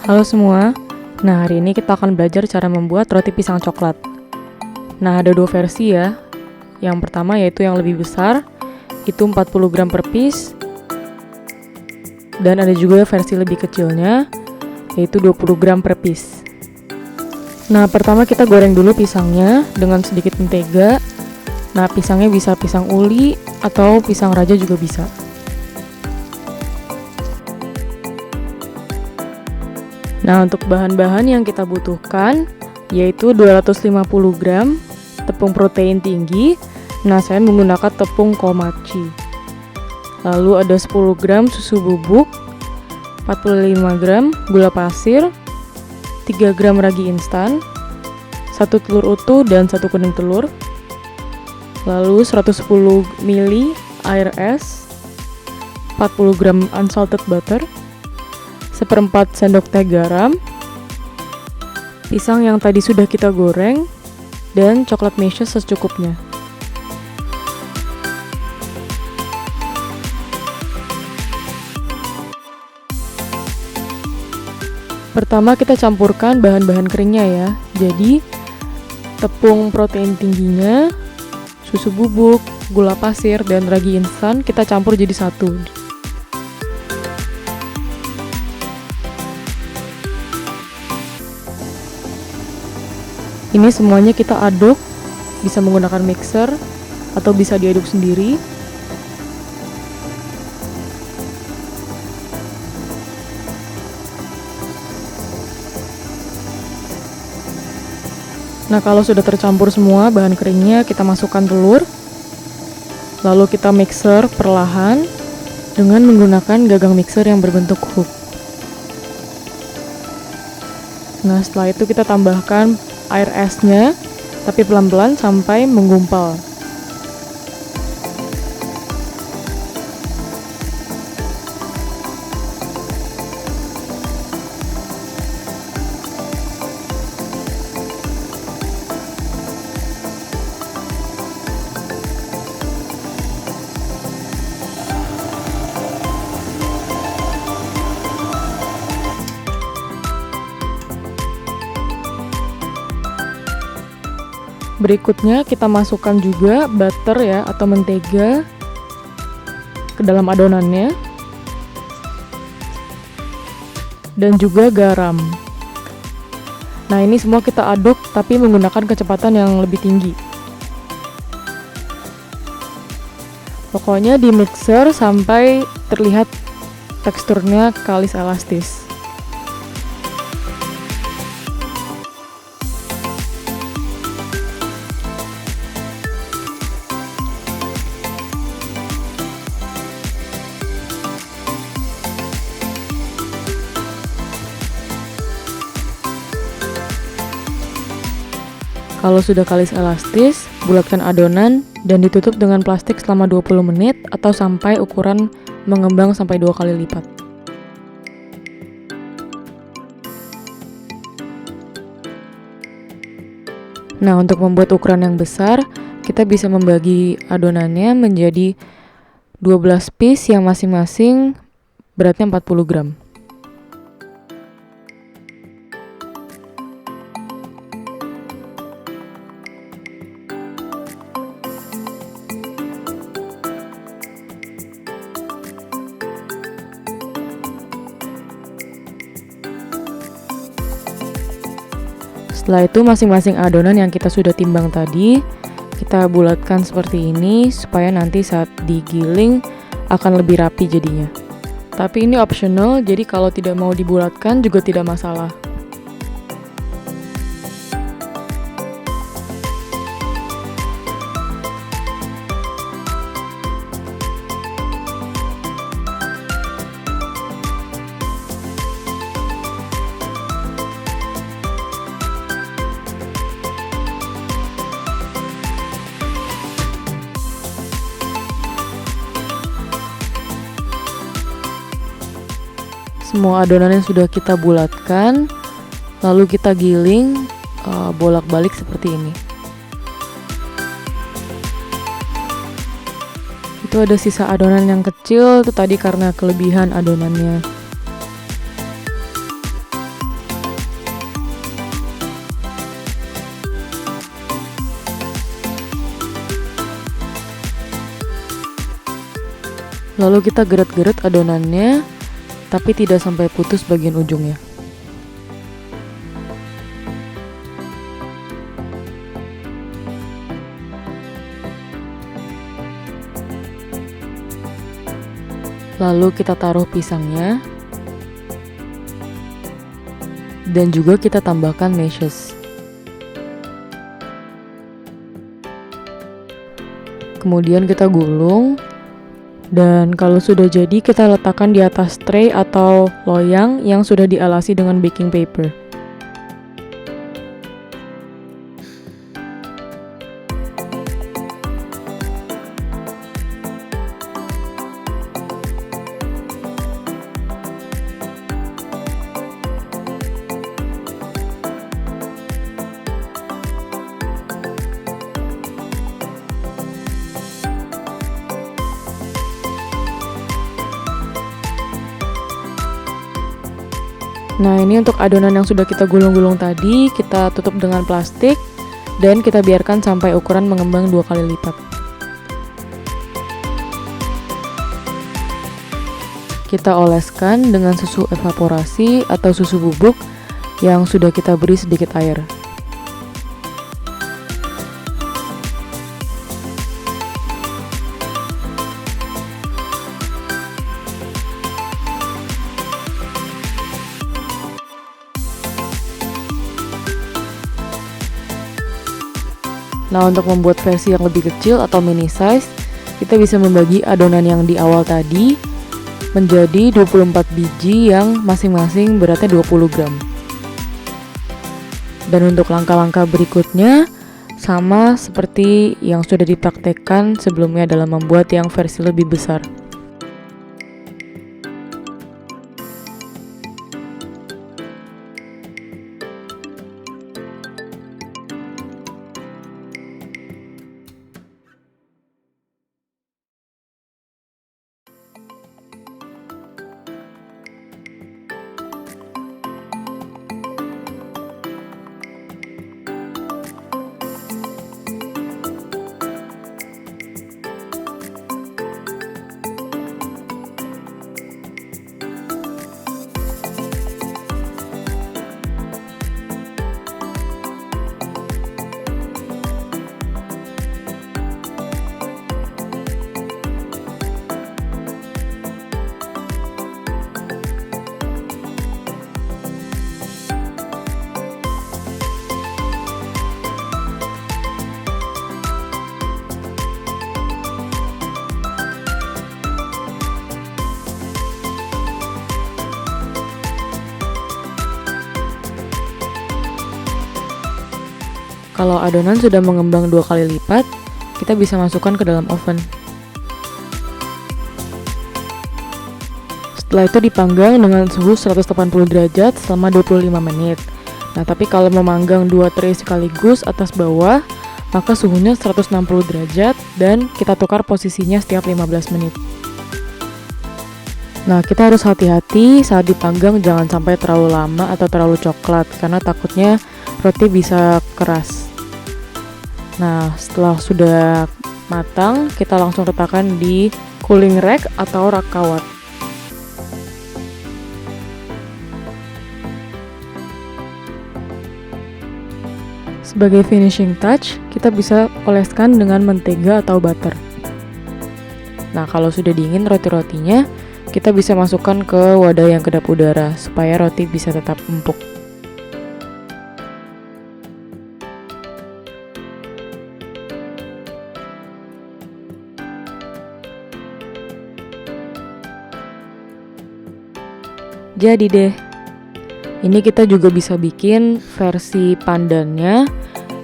Halo semua, nah hari ini kita akan belajar cara membuat roti pisang coklat. Nah ada dua versi ya. Yang pertama yaitu yang lebih besar, itu 40 gram per piece. Dan ada juga versi lebih kecilnya, yaitu 20 gram per piece. Nah pertama kita goreng dulu pisangnya dengan sedikit mentega. Nah pisangnya bisa pisang uli atau pisang raja juga bisa. Nah untuk bahan-bahan yang kita butuhkan yaitu 250 gram tepung protein tinggi. Nah saya menggunakan tepung komachi. Lalu ada 10 gram susu bubuk, 45 gram gula pasir, 3 gram ragi instan, 1 telur utuh dan 1 kuning telur. Lalu 110 ml air es, 40 gram unsalted butter, 1/4 sendok teh garam, pisang yang tadi sudah kita goreng, dan coklat meses secukupnya. Pertama kita campurkan bahan-bahan keringnya ya. Jadi tepung protein tingginya, susu bubuk, gula pasir, dan ragi instan kita campur jadi satu. Ini semuanya kita aduk, bisa menggunakan mixer atau bisa diaduk sendiri. Nah kalau sudah tercampur semua bahan keringnya, kita masukkan telur. Lalu kita mixer perlahan dengan menggunakan gagang mixer yang berbentuk hook. Nah setelah itu kita tambahkan air esnya, tapi pelan-pelan sampai menggumpal. Berikutnya kita masukkan juga butter ya atau mentega ke dalam adonannya, dan juga garam. Nah ini semua kita aduk tapi menggunakan kecepatan yang lebih tinggi. Pokoknya di mixer sampai terlihat teksturnya kalis elastis. Kalau sudah kalis elastis, bulatkan adonan dan ditutup dengan plastik selama 20 menit atau sampai ukuran mengembang sampai 2 kali lipat. Nah, untuk membuat ukuran yang besar, kita bisa membagi adonannya menjadi 12 piece yang masing-masing beratnya 40 gram. Setelah itu masing-masing adonan yang kita sudah timbang tadi kita bulatkan seperti ini supaya nanti saat digiling akan lebih rapi jadinya. Tapi ini optional, jadi kalau tidak mau dibulatkan juga tidak masalah. Semua adonan yang sudah kita bulatkan, lalu kita giling bolak-balik seperti ini. Itu ada sisa adonan yang kecil, itu tadi karena kelebihan adonannya. Lalu kita geret-geret adonannya, tapi tidak sampai putus bagian ujungnya. Lalu kita taruh pisangnya, dan juga kita tambahkan meshes. Kemudian kita gulung, dan kalau sudah jadi kita letakkan di atas tray atau loyang yang sudah dialasi dengan baking paper. Nah, ini untuk adonan yang sudah kita gulung-gulung tadi, kita tutup dengan plastik dan kita biarkan sampai ukuran mengembang 2 kali lipat. Kita oleskan dengan susu evaporasi atau susu bubuk yang sudah kita beri sedikit air. Nah, untuk membuat versi yang lebih kecil atau mini size, kita bisa membagi adonan yang di awal tadi menjadi 24 biji yang masing-masing beratnya 20 gram. Dan untuk langkah-langkah berikutnya, sama seperti yang sudah dipraktekkan sebelumnya dalam membuat yang versi lebih besar. Kalau adonan sudah mengembang 2 kali lipat, kita bisa masukkan ke dalam oven. Setelah itu dipanggang dengan suhu 180 derajat selama 25 menit. Nah, tapi kalau memanggang 2 tray sekaligus atas bawah, maka suhunya 160 derajat dan kita tukar posisinya setiap 15 menit. Nah, kita harus hati-hati saat dipanggang, jangan sampai terlalu lama atau terlalu coklat karena takutnya roti bisa keras. Nah, setelah sudah matang, kita langsung letakkan di cooling rack atau rak kawat. Sebagai finishing touch, kita bisa oleskan dengan mentega atau butter. Nah, kalau sudah dingin roti-rotinya, kita bisa masukkan ke wadah yang kedap udara supaya roti bisa tetap empuk. Jadi deh, ini kita juga bisa bikin versi pandannya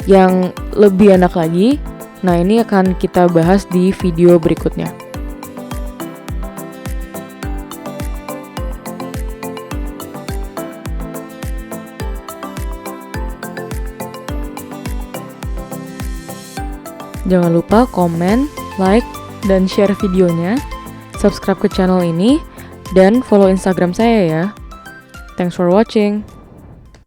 yang lebih enak lagi. Nah, ini akan kita bahas di video berikutnya. Jangan lupa komen, like, dan share videonya, subscribe ke channel ini, dan follow Instagram saya ya. Thanks for watching.